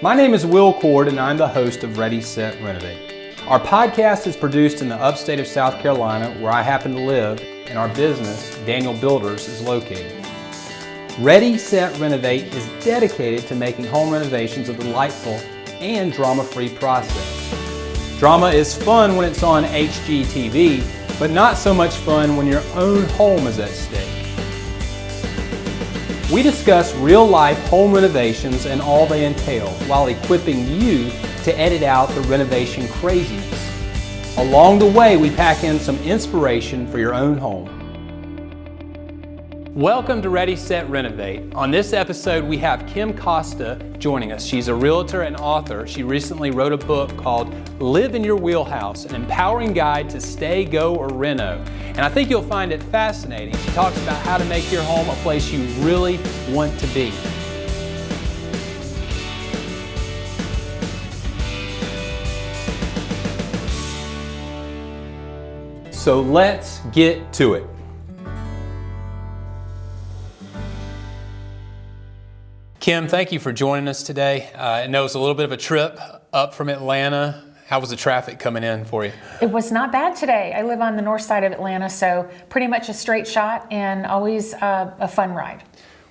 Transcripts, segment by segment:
My name is Will Cord and I'm the host of Ready, Set, Renovate. Our podcast is produced in the upstate of South Carolina where I happen to live and our business, Daniel Builders, is located. Ready, Set, Renovate is dedicated to making home renovations a delightful and drama-free process. Drama is fun when it's on HGTV, but not so much fun when your own home is at stake. We discuss real-life home renovations and all they entail while equipping you to edit out the renovation craziness. Along the way, we pack in some inspiration for your own home. Welcome to Ready, Set, Renovate. On this episode, we have Kim Costa joining us. She's a realtor and author. She recently wrote a book called Live in Your Wheelhouse, an empowering guide to stay, go, or reno. And I think you'll find it fascinating. She talks about how to make your home a place you really want to be. So let's get to it. Kim, thank you for joining us today. I know it's a little bit of a trip up from Atlanta. How was the traffic coming in for you? It was not bad today. I live on the north side of Atlanta, so pretty much a straight shot and always a fun ride.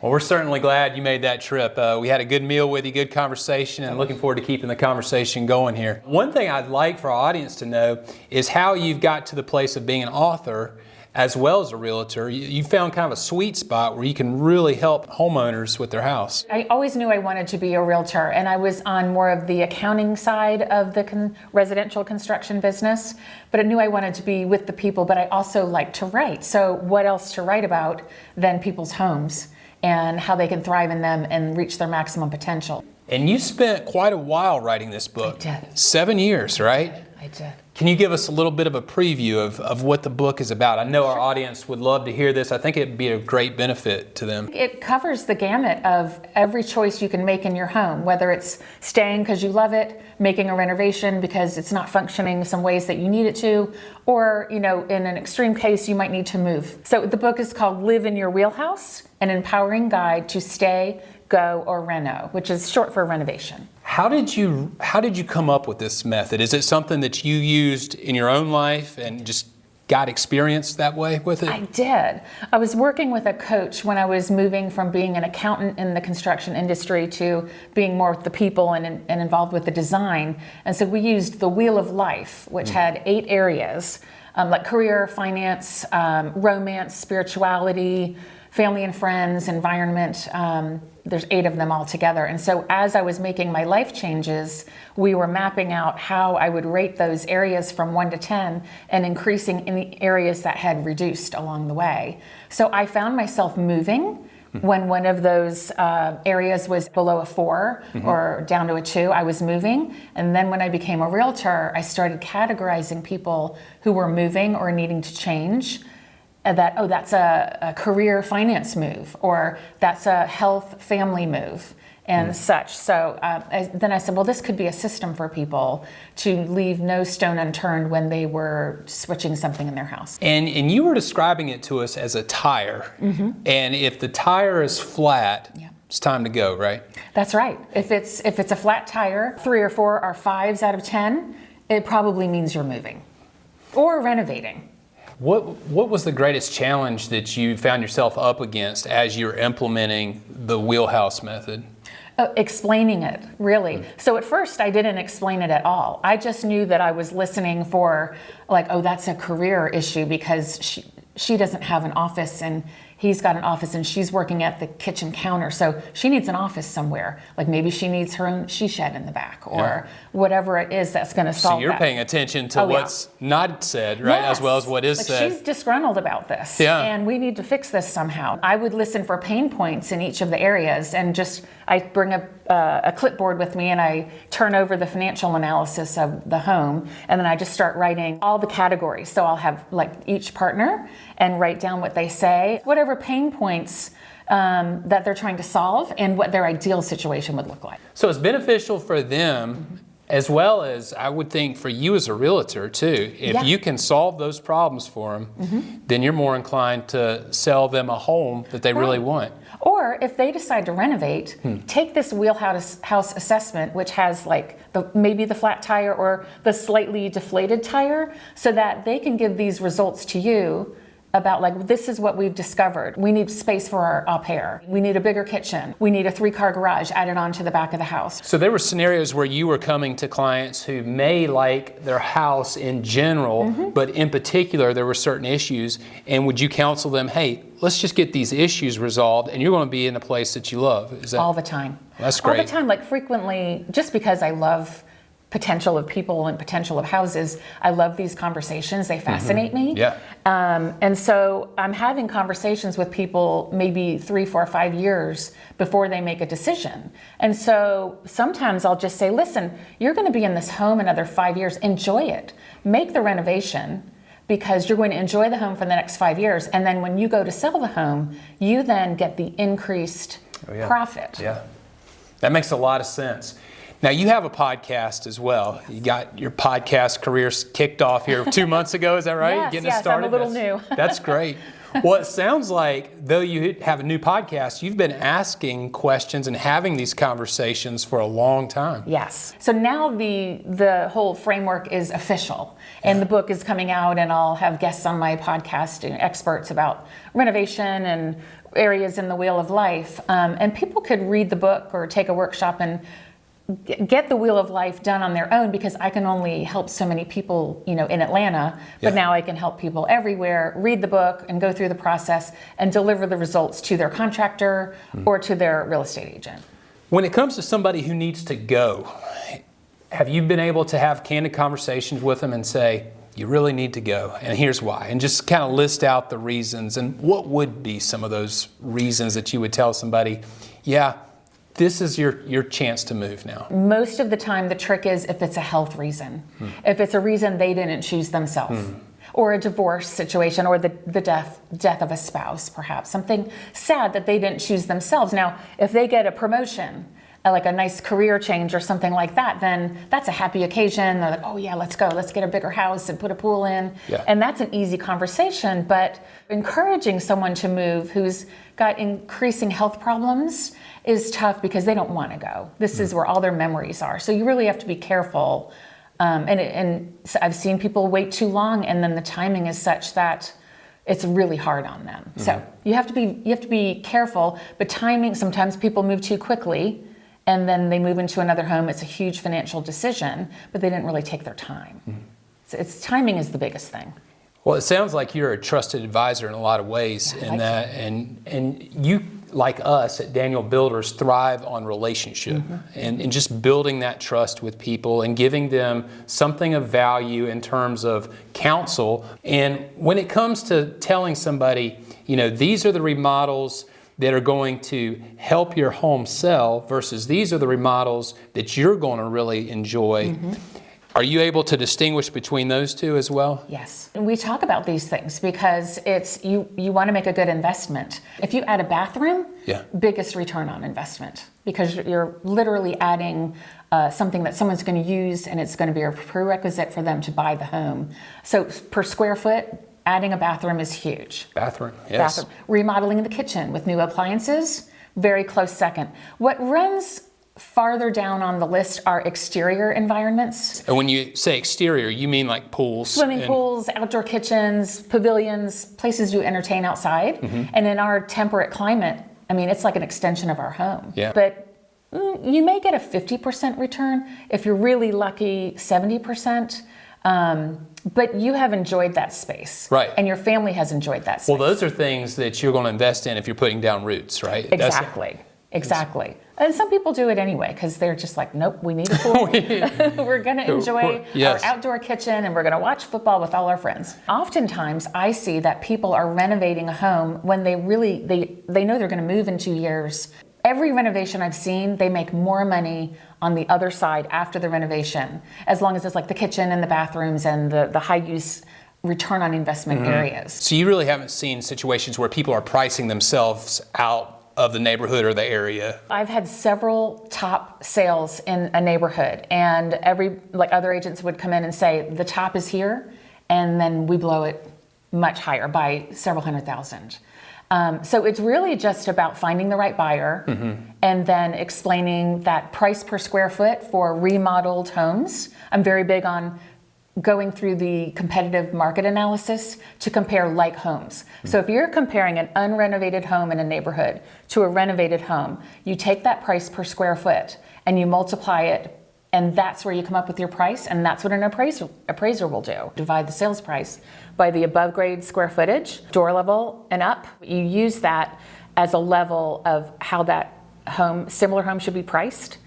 Well, we're certainly glad you made that trip. We had a good meal with you, good conversation, and looking forward to keeping the conversation going here. One thing I'd like for our audience to know is how you've got to the place of being an author as well as a realtor. You found kind of a sweet spot where you can really help homeowners with their house. I always knew I wanted to be a realtor, and I was on more of the accounting side of the residential construction business, but I knew I wanted to be with the people, but I also like to write. So what else to write about than people's homes and how they can thrive in them and reach their maximum potential. And you spent quite a while writing this book. I did. 7 years, right? I did. Can you give us a little bit of a preview of what the book is about? I know our audience would love to hear this. I think it'd be a great benefit to them. It covers the gamut of every choice you can make in your home, whether it's staying because you love it, making a renovation because it's not functioning some ways that you need it to, or, in an extreme case, you might need to move. So the book is called Live in Your Wheelhouse, an empowering guide to stay, go, or reno, which is short for renovation. How did you come up with this method? Is it something that you used in your own life and just got experience that way with it? I did. I was working with a coach when I was moving from being an accountant in the construction industry to being more with the people and involved with the design. And so we used the Wheel of Life, which had 8 areas, like career, finance, romance, spirituality, family and friends, environment. There's 8 of them all together. And so as I was making my life changes, we were mapping out how I would rate those areas from 1 to 10 and increasing in the areas that had reduced along the way. So I found myself moving when one of those areas was below a 4 or down to a 2, I was moving. And then when I became a realtor, I started categorizing people who were moving or needing to change. That's a career finance move, or that's a health family move, and such. So then I said, well, this could be a system for people to leave no stone unturned when they were switching something in their house. And you were describing it to us as a tire. And if the tire is flat, it's time to go, right? That's right. If it's a flat tire, 3 or 4 or 5s out of 10, it probably means you're moving or renovating. What was the greatest challenge that you found yourself up against as you're implementing the Wheelhouse Method? Explaining it, really. So at first I didn't explain it at all. I just knew that I was listening for that's a career issue because she doesn't have an office and he's got an office and she's working at the kitchen counter. So she needs an office somewhere. Like maybe she needs her own she shed in the back or whatever it is that's going to solve that. So you're paying attention to what's not said, right? Yes. As well as what is said. She's disgruntled about this and we need to fix this somehow. I would listen for pain points in each of the areas and I bring a clipboard with me and I turn over the financial analysis of the home and then I just start writing all the categories. So I'll have each partner and write down what they say, whatever pain points that they're trying to solve and what their ideal situation would look like. So it's beneficial for them as well as I would think for you as a realtor too. If you can solve those problems for them, then you're more inclined to sell them a home that they really want. Or if they decide to renovate, take this wheelhouse house assessment, which has like maybe the flat tire or the slightly deflated tire, so that they can give these results to you about like, this is what we've discovered. We need space for our au pair. We need a bigger kitchen. We need a 3-car garage added on to the back of the house. So there were scenarios where you were coming to clients who may like their house in general, but in particular there were certain issues, and would you counsel them, hey, let's just get these issues resolved and you're going to be in a place that you love? Is that... All the time. That's great. All the time, like frequently, just because I love potential of people and potential of houses, I love these conversations. They fascinate me. Yeah. And so I'm having conversations with people maybe 3, 4, 5 years before they make a decision. And so sometimes I'll just say, listen, you're going to be in this home another 5 years. Enjoy it. Make the renovation, because you're going to enjoy the home for the next 5 years. And then when you go to sell the home, you then get the increased profit. Yeah. That makes a lot of sense. Now, you have a podcast as well. You got your podcast career kicked off here 2 months ago, is that right? Yes, Getting it started? I'm a little new. That's great. Well, it sounds like, though you have a new podcast, you've been asking questions and having these conversations for a long time. Yes. So now the whole framework is official, and the book is coming out, and I'll have guests on my podcast, experts about renovation and areas in the Wheel of Life. And people could read the book or take a workshop and get the Wheel of Life done on their own, because I can only help so many people, in Atlanta, but now I can help people everywhere read the book and go through the process and deliver the results to their contractor or to their real estate agent. When it comes to somebody who needs to go, have you been able to have candid conversations with them and say, you really need to go, and here's why, and just kind of list out the reasons, and what would be some of those reasons that you would tell somebody, this is your chance to move now? Most of the time, the trick is if it's a health reason, if it's a reason they didn't choose themselves, or a divorce situation, or the death of a spouse, perhaps something sad that they didn't choose themselves. Now, if they get a promotion, like a nice career change or something like that, then that's a happy occasion. They're like, oh yeah, let's go. Let's get a bigger house and put a pool in. Yeah. And that's an easy conversation. But encouraging someone to move who's got increasing health problems is tough, because they don't want to go. This is where all their memories are. So you really have to be careful. And I've seen people wait too long, and then the timing is such that it's really hard on them. So you have to be careful. But timing, sometimes people move too quickly, and then they move into another home. It's a huge financial decision, but they didn't really take their time. So timing is the biggest thing. Well, it sounds like you're a trusted advisor in a lot of ways, and you, like us at Daniel Builders, thrive on relationship and just building that trust with people and giving them something of value in terms of counsel. And when it comes to telling somebody, these are the remodels that are going to help your home sell versus these are the remodels that you're going to really enjoy. Are you able to distinguish between those two as well? Yes. We talk about these things because it's you want to make a good investment. If you add a bathroom, biggest return on investment, because you're literally adding something that someone's going to use, and it's going to be a prerequisite for them to buy the home. So per square foot, adding a bathroom is huge. Bathroom, yes. Remodeling the kitchen with new appliances, very close second. What runs farther down on the list are exterior environments. And when you say exterior, you mean like pools? Swimming pools, outdoor kitchens, pavilions, places you entertain outside. And in our temperate climate, it's like an extension of our home. Yeah. But you may get a 50% return. If you're really lucky, 70%. But you have enjoyed that space. Right. And your family has enjoyed that space. Well, those are things that you're going to invest in if you're putting down roots, right? Exactly. And some people do it anyway because they're just like, nope, we need a pool. We're going to enjoy our outdoor kitchen, and we're going to watch football with all our friends. Oftentimes, I see that people are renovating a home when they know they're going to move in 2 years. Every renovation I've seen, they make more money on the other side after the renovation, as long as it's like the kitchen and the bathrooms and the high-use return on investment areas. So you really haven't seen situations where people are pricing themselves out of the neighborhood or the area? I've had several top sales in a neighborhood, and other agents would come in and say, the top is here, and then we blow it much higher by several $100,000. So it's really just about finding the right buyer and then explaining that price per square foot for remodeled homes. I'm very big on going through the competitive market analysis to compare like homes. So if you're comparing an unrenovated home in a neighborhood to a renovated home, you take that price per square foot and you multiply it, and that's where you come up with your price, and that's what an appraiser will do. Divide the sales price by the above grade square footage, door level and up. You use that as a level of how that similar home should be priced.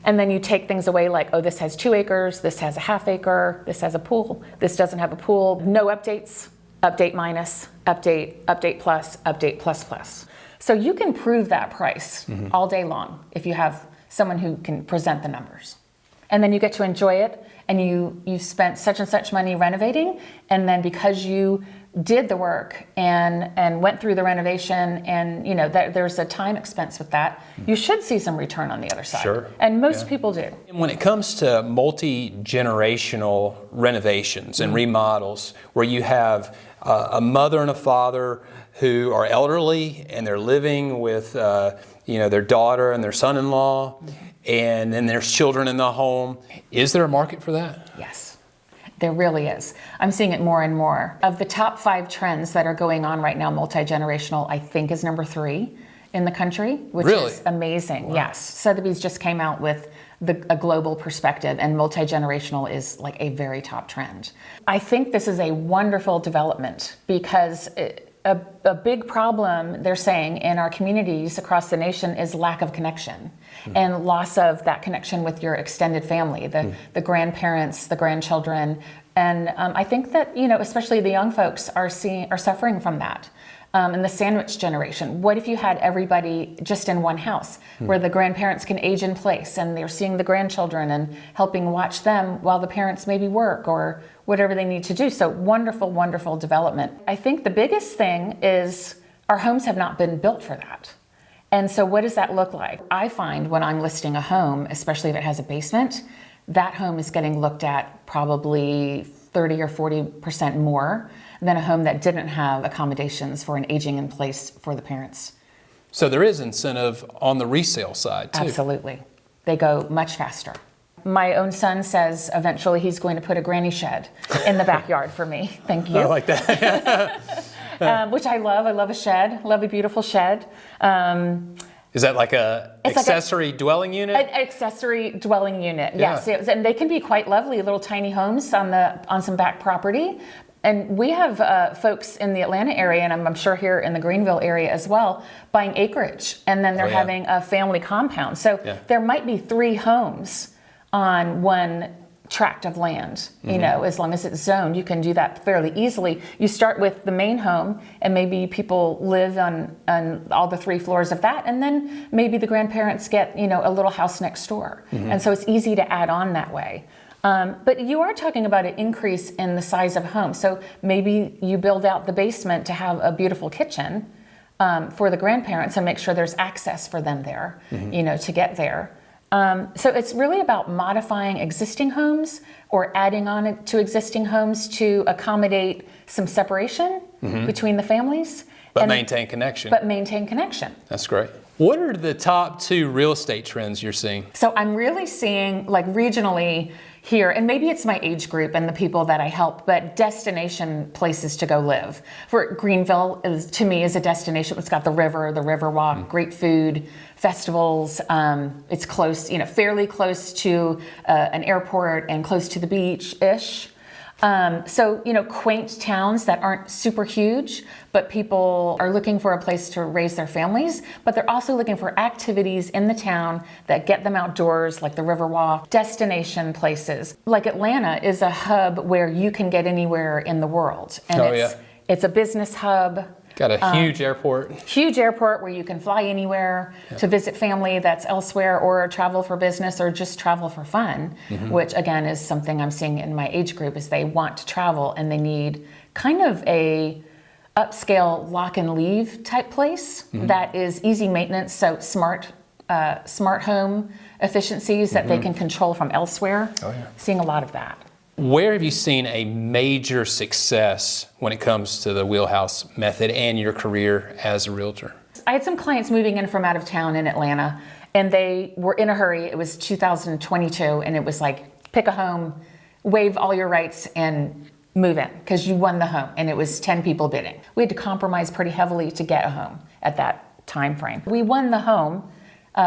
And then you take things away like, oh, this has 2 acres, this has a half acre, this has a pool, this doesn't have a pool. No updates, update minus, update plus, update plus plus. So you can prove that price all day long if you have someone who can present the numbers. And then you get to enjoy it, and you spent such and such money renovating, and then because you did the work and went through the renovation, and there's a time expense with that, you should see some return on the other side. Sure. And most people do. When it comes to multi-generational renovations and remodels, where you have a mother and a father who are elderly and they're living with their daughter and their son-in-law, and then there's children in the home, is there a market for that? Yes. There really is. I'm seeing it more and more. Of the top 5 trends that are going on right now, multi-generational, I think, is number 3 in the country, which is amazing. Wow. Yes. Sotheby's just came out with a global perspective, and multi-generational is like a very top trend. I think this is a wonderful development because a big problem, they're saying, in our communities across the nation is lack of connection and loss of that connection with your extended family, the grandparents, the grandchildren. And I think that, especially the young folks are suffering from that. And the sandwich generation. What if you had everybody just in one house where the grandparents can age in place and they're seeing the grandchildren and helping watch them while the parents maybe work or whatever they need to do. So wonderful, wonderful development. I think the biggest thing is our homes have not been built for that. And so what does that look like? I find when I'm listing a home, especially if it has a basement, that home is getting looked at probably 30 or 40% more than a home that didn't have accommodations for an aging in place for the parents. So there is incentive on the resale side too. Absolutely. They go much faster. My own son says eventually he's going to put a granny shed in the backyard for me. Thank you. I like that. Which I love. I love a shed. Love a beautiful shed. Is that like accessory dwelling unit? An accessory dwelling unit, yes. And they can be quite lovely, little tiny homes on some back property. And we have folks in the Atlanta area, and I'm sure here in the Greenville area as well, buying acreage, and then they're having a family compound. So there might be 3 homes on one tract of land, as long as it's zoned. You can do that fairly easily. You start with the main home, and maybe people live on all the 3 floors of that, and then maybe the grandparents get a little house next door. And so it's easy to add on that way. But you are talking about an increase in the size of home. So maybe you build out the basement to have a beautiful kitchen for the grandparents and make sure there's access for them there, to get there. So it's really about modifying existing homes or adding on it to existing homes to accommodate some separation between the families. But maintain connection. That's great. What are the top 2 real estate trends you're seeing? So I'm really seeing, like, regionally here, and maybe it's my age group and the people that I help, but destination places to go live. For Greenville, to me, is a destination. It's got the river walk, great food, festivals. It's close, fairly close to an airport and close to the beach-ish. So, quaint towns that aren't super huge, but people are looking for a place to raise their families, but they're also looking for activities in the town that get them outdoors, like the Riverwalk. Destination places. Like Atlanta is a hub where you can get anywhere in the world. And it's a business hub. Got a huge airport. Huge airport where you can fly anywhere to visit family that's elsewhere, or travel for business, or just travel for fun, which again is something I'm seeing in my age group, is they want to travel and they need kind of a upscale lock and leave type place that is easy maintenance, so smart home efficiencies that they can control from elsewhere. Seeing a lot of that. Where have you seen a major success when it comes to the Wheelhouse Method and your career as a realtor? I had some clients moving in from out of town in Atlanta, and they were in a hurry. It was 2022, and it was like, pick a home, waive all your rights, and move in, because you won the home, and it was 10 people bidding. We had to compromise pretty heavily to get a home at that time frame. We won the home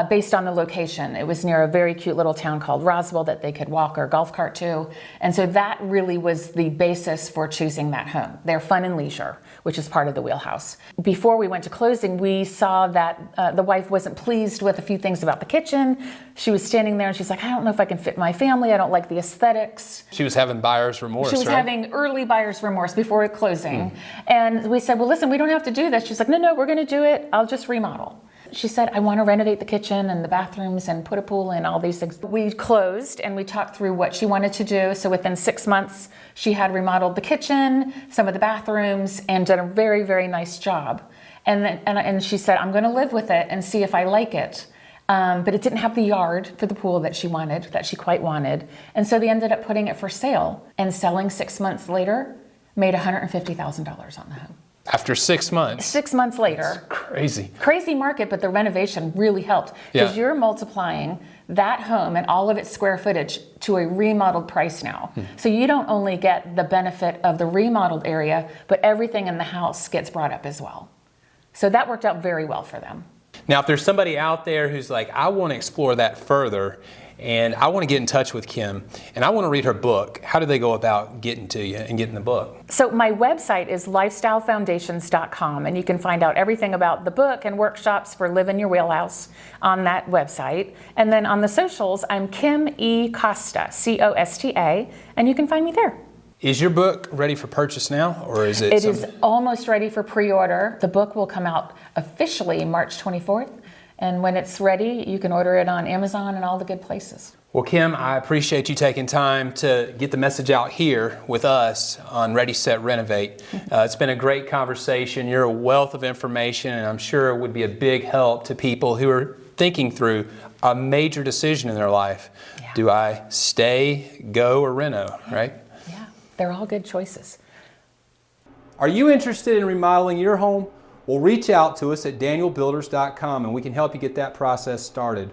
based on the location. It was near a very cute little town called Roswell that they could walk or golf cart to. And so that really was the basis for choosing that home. They're fun and leisure, which is part of the Wheelhouse. Before we went to closing, we saw that the wife wasn't pleased with a few things about the kitchen. She was standing there and she's like, I don't know if I can fit my family. I don't like the aesthetics. She was having buyer's remorse, She was right? having early buyer's remorse before closing. And we said, well, listen, we don't have to do this. She's like, no, we're gonna do it. I'll just remodel. She said, I want to renovate the kitchen and the bathrooms and put a pool in, all these things. We closed and we talked through what she wanted to do. So within 6 months, she had remodeled the kitchen, some of the bathrooms, and done a very, very nice job. And she said, I'm going to live with it and see if I like it. But it didn't have the yard for the pool that she wanted, that she quite wanted. And so they ended up putting it for sale, and selling 6 months later, made $150,000 on the home. After 6 months? 6 months later. That's crazy. Crazy market, but the renovation really helped, because you're multiplying that home and all of its square footage to a remodeled price now. So you don't only get the benefit of the remodeled area, but everything in the house gets brought up as well. So that worked out very well for them. Now, if there's somebody out there who's like, I want to explore that further, and I want to get in touch with Kim, and I want to read her book, how do they go about getting to you and getting the book? So my website is lifestylefoundations.com, and you can find out everything about the book and workshops for Live in Your Wheelhouse on that website. And then on the socials, I'm Kim E. Costa, C-O-S-T-A, and you can find me there. Is your book ready for purchase now, or is it? It is almost ready for pre-order. The book will come out officially March 24th. And when it's ready, you can order it on Amazon and all the good places. Well, Kim, I appreciate you taking time to get the message out here with us on Ready, Set, Renovate. It's been a great conversation. You're a wealth of information, and I'm sure it would be a big help to people who are thinking through a major decision in their life. Yeah. Do I stay, go, or reno, right? Yeah, they're all good choices. Are you interested in remodeling your home? Well, reach out to us at danielbuilders.com and we can help you get that process started.